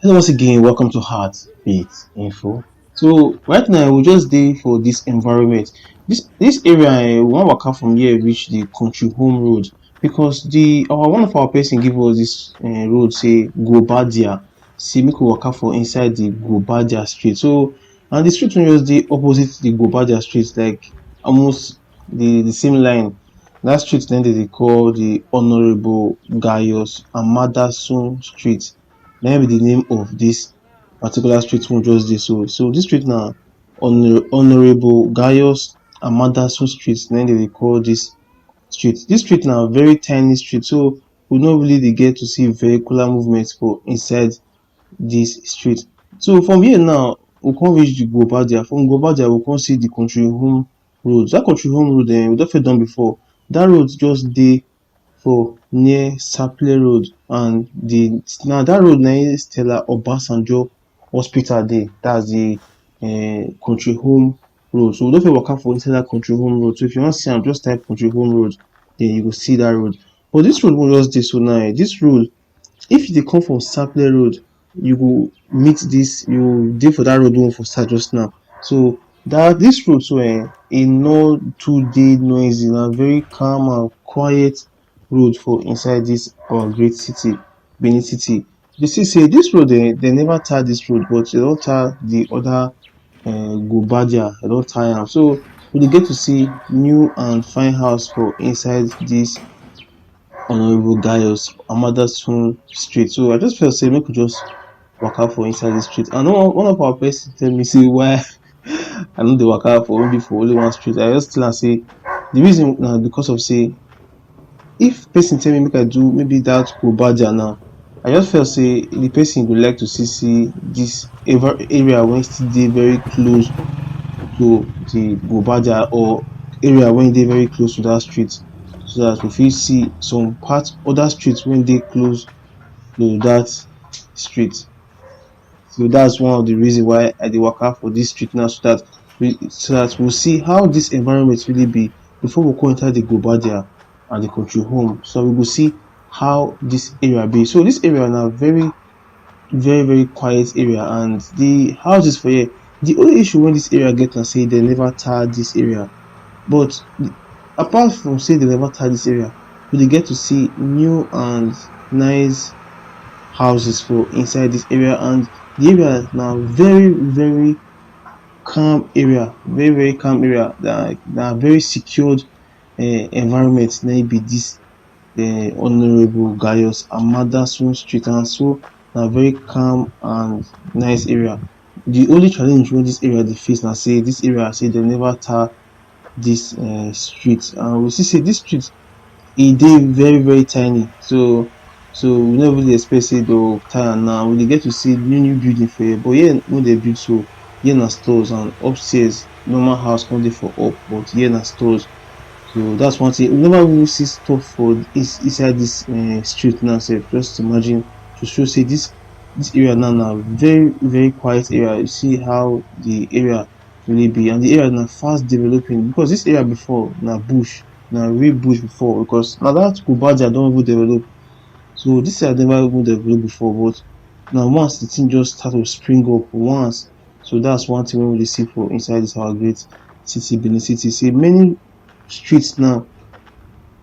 Hello once again, welcome to Heartbeat Info. So right now we just dey for this environment. This area we wan waka from here reach the country home road because the our one of our person give us this road say Guobadia. Say make we waka for inside the Guobadia street. So and the street wey just dey opposite the Guobadia street like almost the same line. That street then they dey call the Honourable Gaius Amadasun Street. Na be the name of this particular street wey we just dey so. So this street na Honourable Gaius Amadasun Street na im dem dey call this street. This street na very tiny street, so we no really dey get to see vehicular movement for inside this street. So from here now we come reach the Guobadia. From Guobadia we come see the country home road. That country home road we don first done before. That road just dey for near Sapele road, and the na that road na im Stella Obasanjo hospital dey. That's the country home road. So we don fit waka for inside that country home road. So if you wan see am, just type country home road, then you go see that road. But this road wey we just dey so now, this road, if you dey come from Sapele road, you go meet this, you dey for that road wey we for start just now. So that this road so e no too dey noisy, na very calm and quiet road for inside this our great city, Benin city. You see say this road dem never tar this road, but dem don tar the other Guobadia, dem don tar am. So we dey get to see new and fine house for inside this Honourable Gaius Amadasun street. So I just felt say make we just waka for inside the street. And one of our person tell me say why I no dey waka for maybe for only one street. I just tell am say the reason na because of say if person tell me make I do maybe that Guobadia now, I just feel say the person go like to see this area wey still dey very close to the Guobadia, or area wey dey very close to that street, so that we fit see some part other streets wey dey close to that street. So that's one of the reason why I dey waka for this street now, so that we'll see how this environment really be before we come enter the Guobadia and the country home. So we go see how this area be. So this area na very quiet area, and the houses for here, the only issue wey this area get na say dem never tar this area. But apart from say dem never tar this area, we dey get to see new and nice houses for inside this area, and the area na very calm area, very calm area. Na very secured environment na im be this Honourable Gaius Amadasun Street, and so na very calm and nice area. The only challenge wey this area dey face na say this area say dem never tar this street, and we see say this street e dey very tiny. So we no really expect say dey go tar am now. We dey get to see new building for here, but here wey dem build so, here na stores, and upstairs normal house come dey for up, but here na stores. So that's one thing. We never really see stuff for inside this street now sef. Just imagine, to show say this area now na very quiet area. You see how the area really be, and the area na fast developing, because this area before na bush, na real bush before, because na that Guobadia don even develop. So this area never even develop before, but now once the thing just start to spring up once. So that's one thing wey we dey see for inside this our great city, Benin city. Say many streets now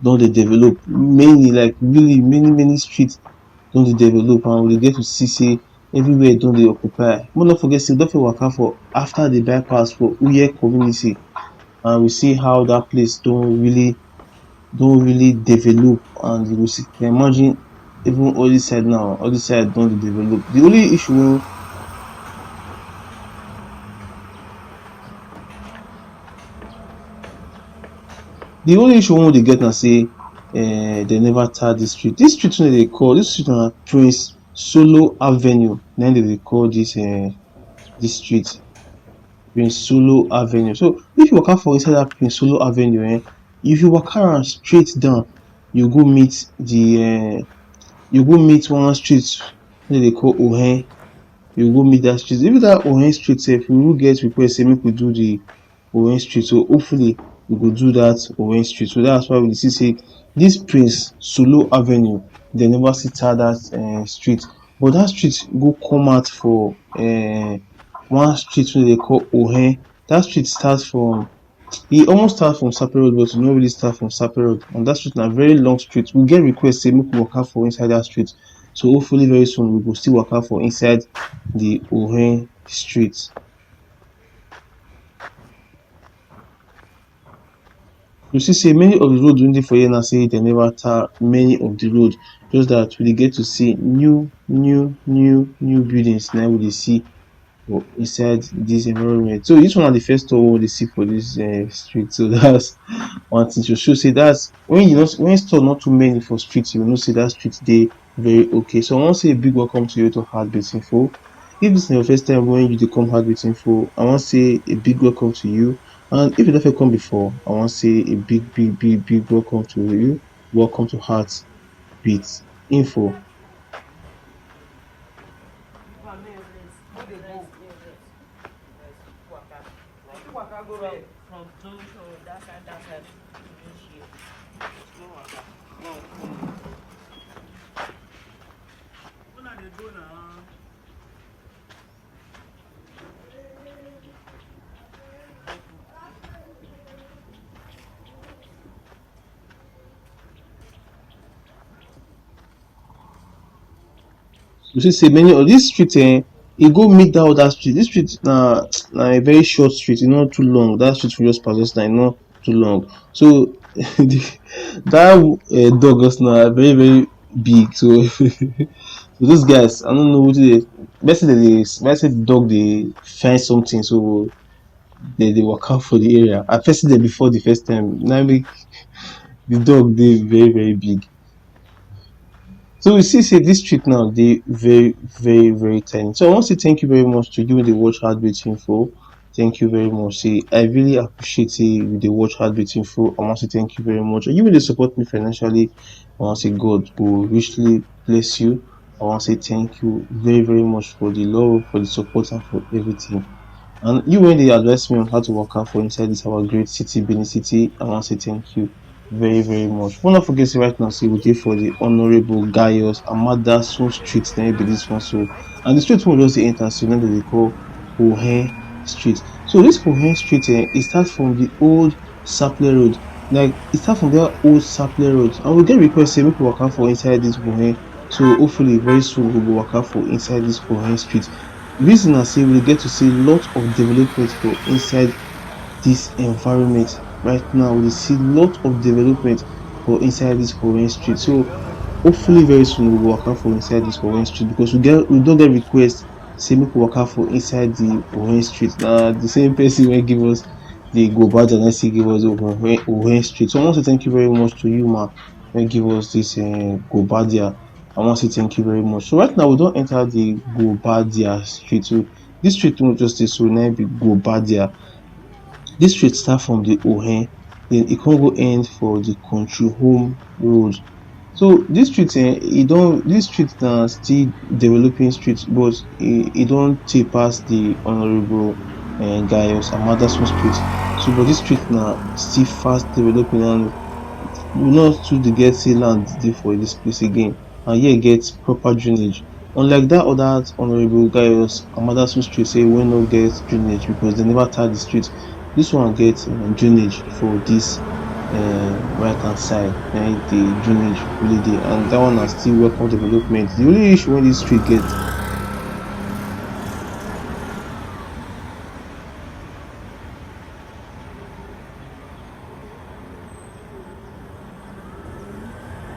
don dey develop, many, like really many streets don dey develop, and we dey get to see say everywhere don dey occupy. Make no forget say we don fit waka for after the bypass for Uye community, and we see how that place don really develop. And you go see, imagine even all this side now, all this side don dey develop. The only issue wey we dey get na say dem never tar this street. This street wey dem dey call, this street na Prince Solo Avenue na im dem dey call this street, Prince Solo Avenue. So if you waka for inside that Prince Solo Avenue, if you waka am straight down, you go meet one street wey dem dey call Ohen. You go meet that street. Even that Ohen street sef, we will get request say make we do the Ohen street. So hopefully we go do that Owen street. So that's why we see say this Prince Solo Avenue, they never see tar that street. but that street go come out for one street wey dey call Ohen. That street start from e almost start from Sape road but e no really start from Sape road, and that street na very long street. We get request say make we waka for inside that street, so hopefully very soon we go still waka for inside the Ohen street. You see say many of the road wey dey for here na say dem never tar many of the road, just that we dey get to see new buildings na we dey see for inside this environment. So this one na the first store wey we dey see for this street. So that's one thing to show say that's when you know when store not too many for street, you know say that street dey very okay. So I wan say a big welcome to you to Heartbeat Info. If this is your first time when you dey come Heartbeat Info, I wan say a big welcome to you. And if you never come before, I wan say a big welcome to you. Welcome to Heartbeat Info. You see say many of this street e go meet that other street. This street na a very short street, e no too long. That street we just pass just now e no too long. So that dog just now very big. So so those guys, I don't know wetin dey let's say the dog dey find something, so they waka for the area. I first see them before the first time. Now make the dog dey very big. So we see say this street now dey very tiny. So I wan say thank you very much to you wey dey watch Heartbeat Info. Thank you very much. Say I really appreciate say you dey watch Heartbeat Info. I wan say thank you very much. And you wey dey support me financially, I wan say God go richly bless you. I wan say thank you very much for the love, for the support, and for everything. And you when they advise me on how to work out for inside this our great city, Benin City, I want to say thank you very much. Will not forget say right now, see we dey for the Honorable Gaius Amadasun Street, then be this one. So, and the street one just dey enter, so now they call Ohen Street. So this Ohen Street, it starts from the old Saple Road. Like it starts from that old Saple Road, and we get request say make we work out for inside this Ohen. So hopefully very soon we go work out for inside this Ohen Street. Reason I say we get to see lot of development for inside this environment. Right now we see lot of development for inside this Orange Street. So hopefully very soon we will work out for inside this Orange Street, because we don't get request say make we work out for inside the Orange Street. The same person will give us the Guobadia and see give us the Orange Street. So I want to thank you very much to you, man, when give us this Guobadia. I want to say thank you very much. So right now we don't enter the Guobadia Street. So this street won't just say so now be Guobadia. This street start from the Ohen, then it can go end for the country home road. So this street this street na still developing street, but it don't take past the honorable Gaius Amadasun Street. So but this street now still fast developing, and we not too dey get say land dey for this place again, and here get proper drainage. Unlike that other honorable Gaius Amadasun Street say wey no get drainage because they never tar the street. This one get drainage for this right hand side, and the drainage really dey, and that one na still welcome development. The only issue wey this street get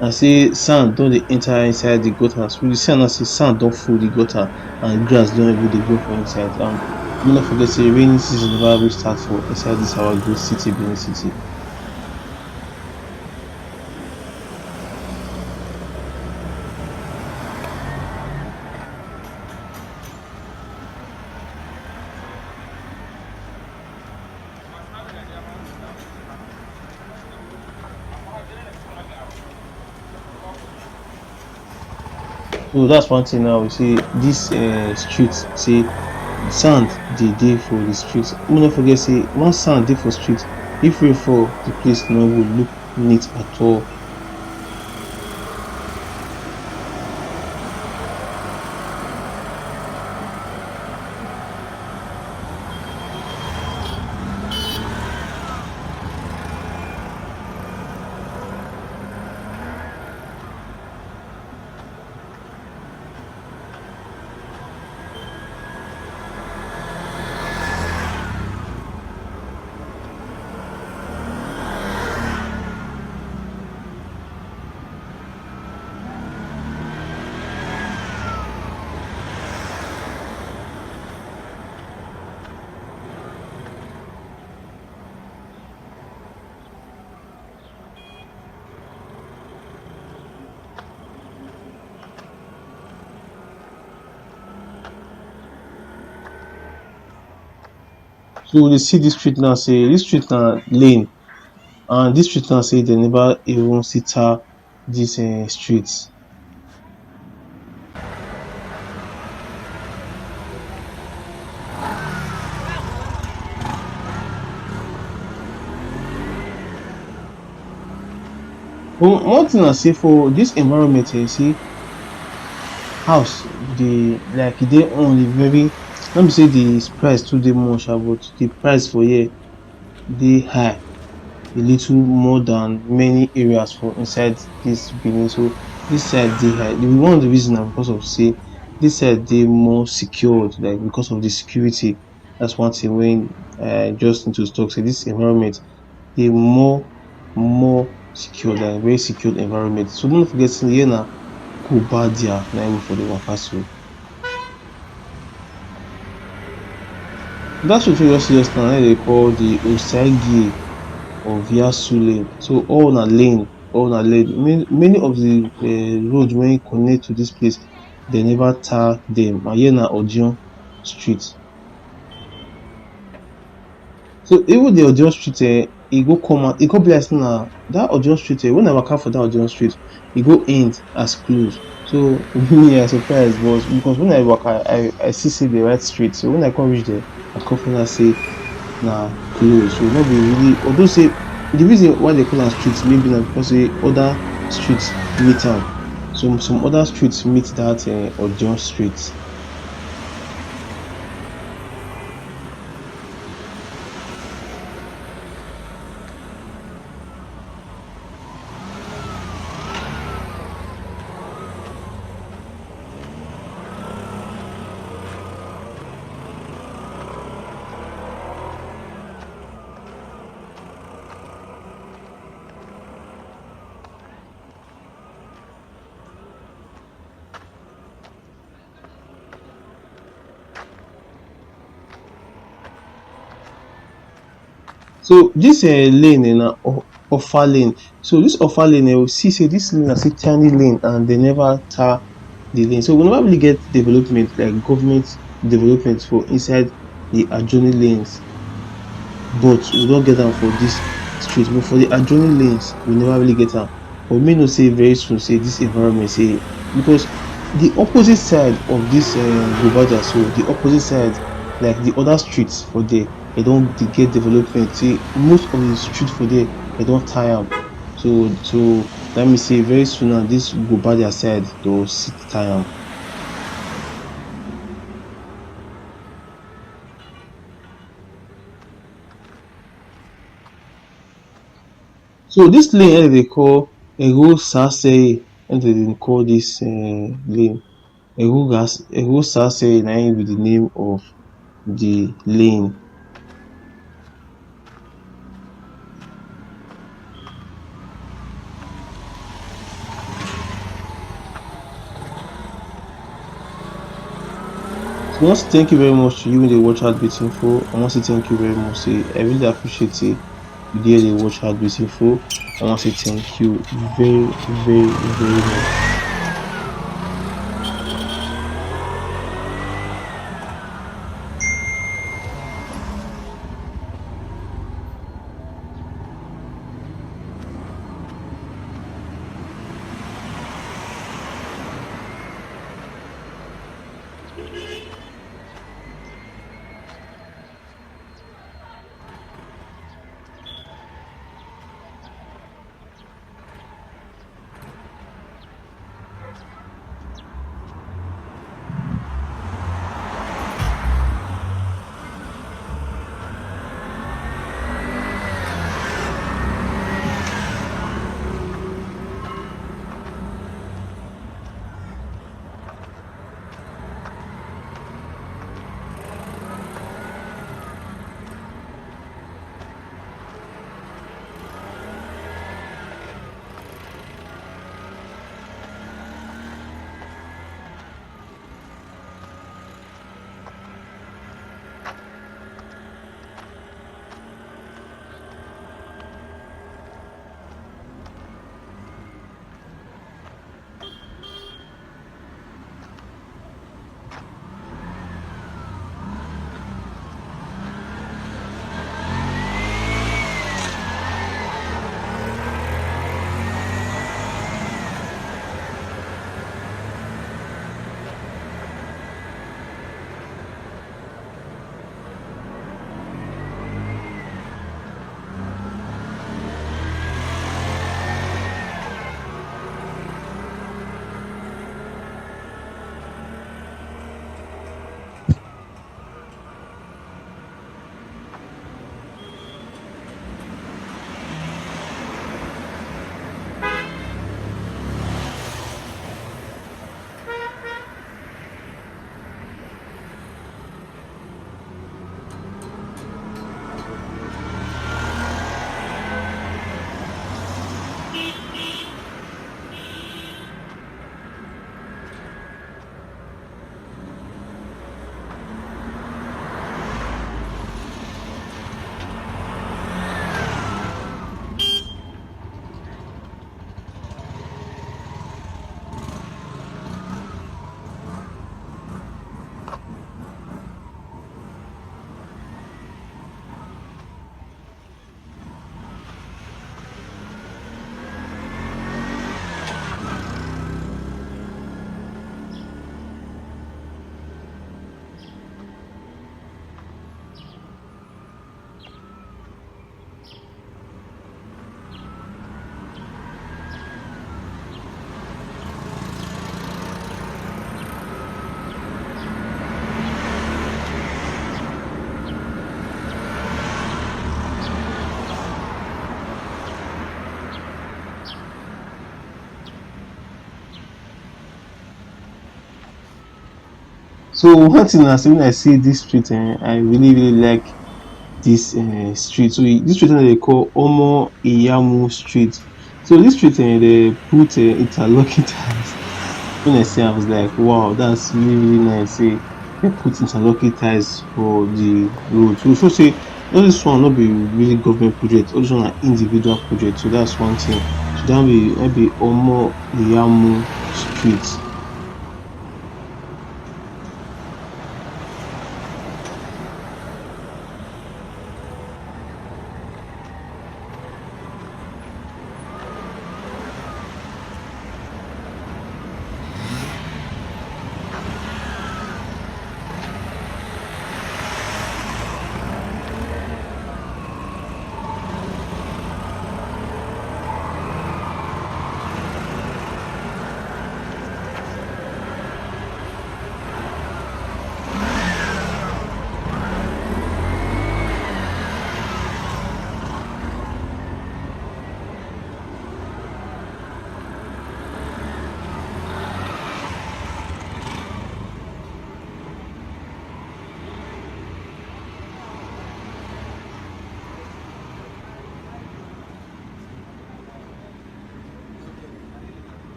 na say sand don dey enter inside the gutter. So you see now say sand don full the gutter and grass don even dey grow for inside. And make no forget say rainy season never even start for inside this our great city, Benin City. So that's one thing now we see this street say sand dey for the street. Make no forget say once sand dey for street, if rain fall the place no go look neat at all. So they see this street now say this street na lane, and this street now say they never even see tar this street. One thing I say for this environment see house dey like e dey only very, no be say the price too dey much but the price for here dey high a little more than many areas for inside this Benin. So this side dey high. One of the reason na because of say this side dey more secured, like because of the security. That's one thing wey I just need to talk, say this environment dey more secured, like very secured environment. So no forget say here na Guobadia na im we for dey waka so. That street wey you just see just now na im dey call the Osagie or via Sule. So all na lane. Many of the road wey connect to this place, they never tar them. And here na Odion Street. So even the Odion Street, e go come out, e go be like say na that Odion Street. When I waka for that Odion Street, e go end as close. So me, I surprised, but because when I waka, I see the right street. So when I come reach there, I come find out say na close. So no be really, although say the reason why they call am street maybe na because say other streets meet am. Some other streets meet that Odion Street. So this lane na offer lane. So this offer lane, we see say this lane na still tiny lane and they never tar the lane. So we never really get development like government development for inside the adjoining lanes, but we don get am for this street. But for the adjoining lanes, we never really get am. But we know say very soon say this environment say, because the opposite side of this Guobadia, so the opposite side, like the other streets for there, they don dey get development. Say most of the street for there, they don tie am. So let me say very soon now this Guobadia side they will sit tie am. So this lane dey call Ego Sase, dey call this lane. Ego Sase na im be the name of the lane. So I want to thank you very much to you in the watch Heartbeat Info. I want to thank you very much. Say I really appreciate it. You did the watch Heartbeat Info. I want to thank you very much. So one thing I say when I see this street, I really really like this street. So this street they call Omo Iyamu Street. So this street they put interlocking tiles. When I see, I was like, wow, that's really really nice. Say they put interlocking ties for the road. So say all this one not be really government project. All this one are individual project. So that's one thing. So that be Omo Iyamu Street.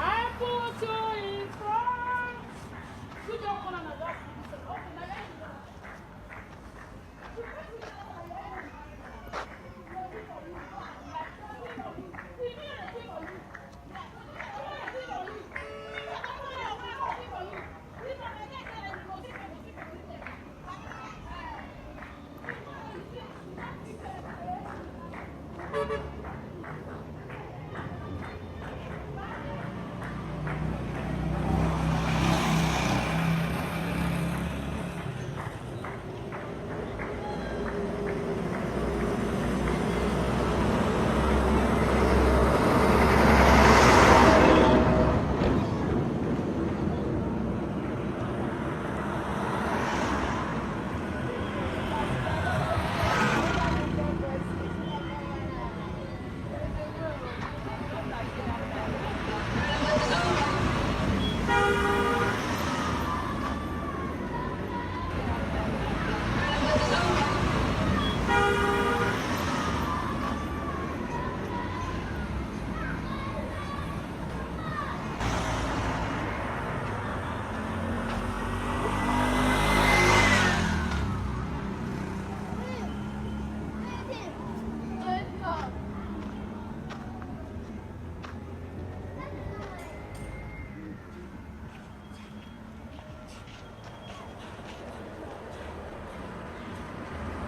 I put you in front. You don't want to know.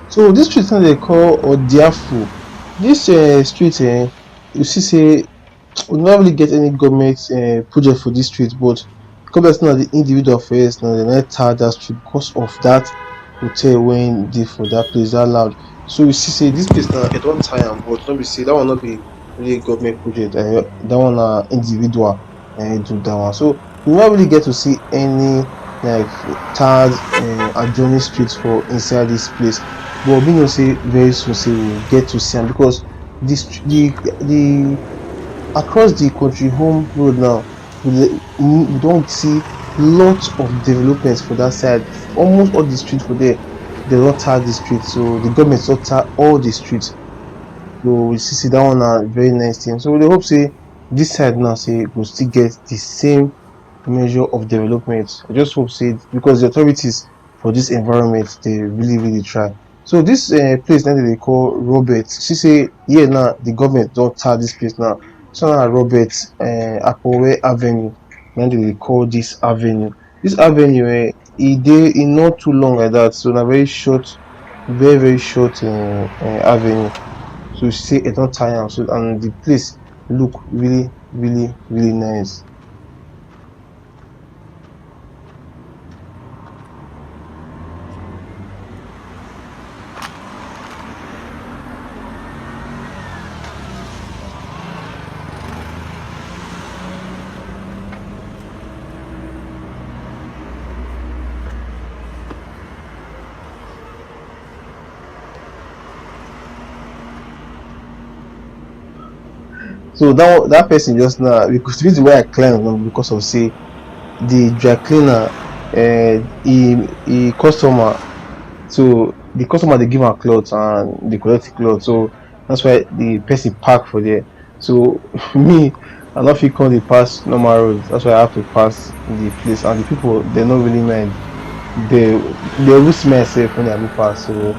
So this street now they call Odiafu. This street, you see, say we never really get any government project for this street, but government now the individual first now they not tar that street because of that hotel when dey for that place that loud. So you see, say this place now it don't tie am, but not be say that one not be really government project. That one individual do that one. So we never really get to see any like tarred adjoining streets for inside this place. But we know say very soon say we will get to see am because the across the country home road now we don see lots of developments for that side. Almost all the street for there they don tar the street, so the government don tar all the street. So we see that one na very nice thing. So we dey hope say this side now say go still get the same measure of development. I just hope say because the authorities for this environment they really really try. So this place now they call Robert. See say here now the government don tar this place now. So now Robert Apowe Avenue. Now they call this avenue. This avenue e not too long like that. So na very short, very very short avenue. So you see it don tar am. So and the place look really really really nice. So that person just now, because the reason why I climb na because of say the dry cleaner, he customer, so the customer dey give am cloth and dey collect the cloth, so that's why the person park for there. So me, I no fit come dey pass normal road, that's why I have to pass the place, and the people they no really mind, they even smile sef when I go pass. So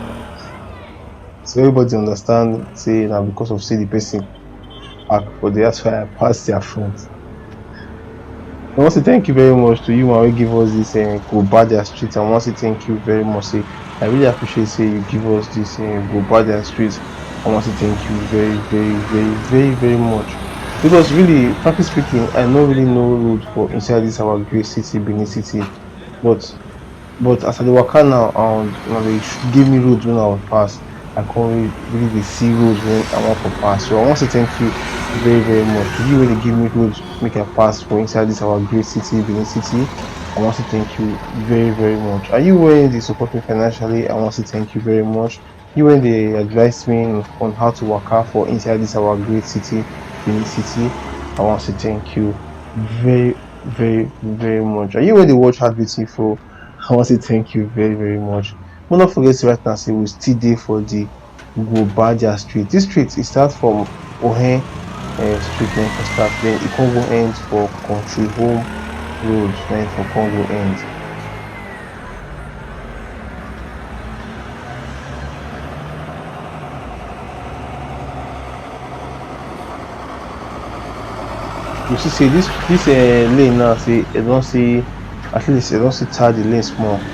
everybody understand say na because of say the person park for there, that's why I pass their front. I want to say thank you very much to you man wey give us this Guobadia street. I want to say thank you very much. Say I really appreciate say you give us this Guobadia street. I want to thank you very very very very very much, because really frankly speaking I no really know road for inside this our great city Benin City, but as I dey waka now and una dey give me road when I wan pass, I come really dey see road when I wan for pass. So I wan say thank you very very much to you wey dey give me road make I pass for inside this our great city Benin City. I wan say thank you very very much. And you wey dey support me financially, I wan say thank you very much. You wey dey advise me on how to waka for inside this our great city Benin City, I wan say thank you very very very much. And you wey dey watch Heartbeat Info, I wan say thank you very very much. Make no forget say right now say we still dey for the Guobadia street. This street e start from Ohen street na im for start, then e come go end for Country Home Road na im for come go end. You see say this lane now say e don see, at least e don see tar the lane small.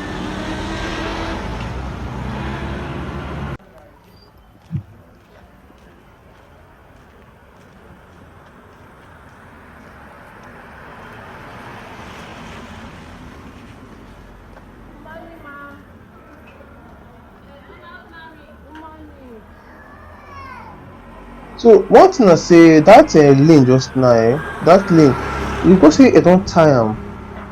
Money, ma. Money. So one thing I say that lane just now, that lane, you go say e don tie am.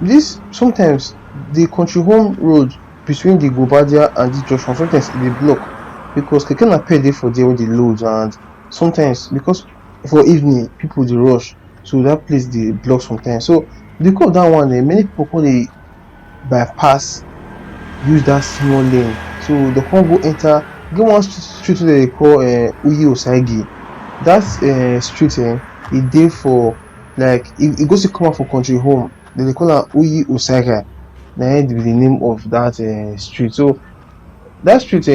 This sometimes the Country Home Road between the Guobadia and this junction sometimes e dey block, because keke napep dey for there wey dey load, and sometimes because for evening people dey rush, so that place dey block sometimes. So because of that one, many people come dey bypass, use that small lane, so they come go enter. E get one street wey dem dey call Uyi Osaigi. That street e dey for, like e go still come out for Country Home, dem dey call am Uyi Osaigi, na im be the name of that street. So that street,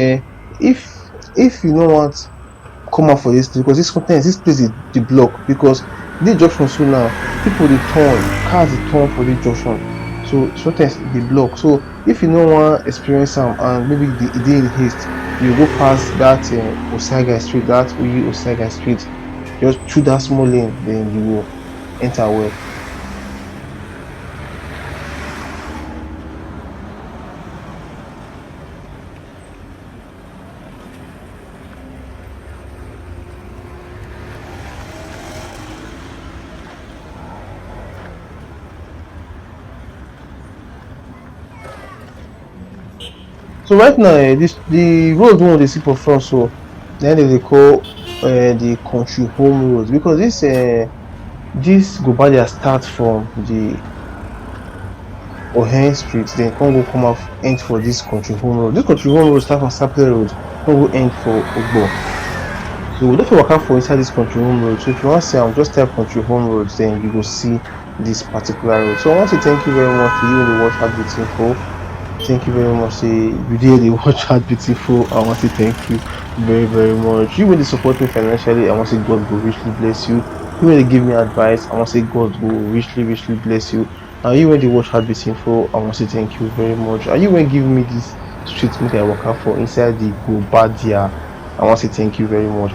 if you no want come out for this place, because sometimes this place dey block, because this junction so now people dey turn, cars dey turn for this junction, so sometimes e dey block. So if you no wan experience am and maybe e dey in haste, you go pass that Osaigi street, that Uyi Osaigi street, just through that small lane, then you go enter well. So right now, the road wey we dey see for front, so na dem dey call the Country Home Road, because this Guobadia start from the Ohen street, then come out end for this Country Home Road. This Country Home Road start from Sapele Road, come go end for Ogbo. So we don fit waka for inside this Country Home Road. So if you wan see am, just type Country Home Road, then you go see this particular road. So I wan say thank you very much to you wey dey watch Heartbeat Info. Thank you very much. Say you dey watch Heartbeat Info. I want to thank you very very much. You wey dey support me financially, I want to say God go richly bless you. You wey dey give me advice, I want to say God go richly bless you. And you wey dey watch Heartbeat Info, I want to say thank you very much. And you wey give me this street make I waka for inside the Guobadia, I want to say thank you very much.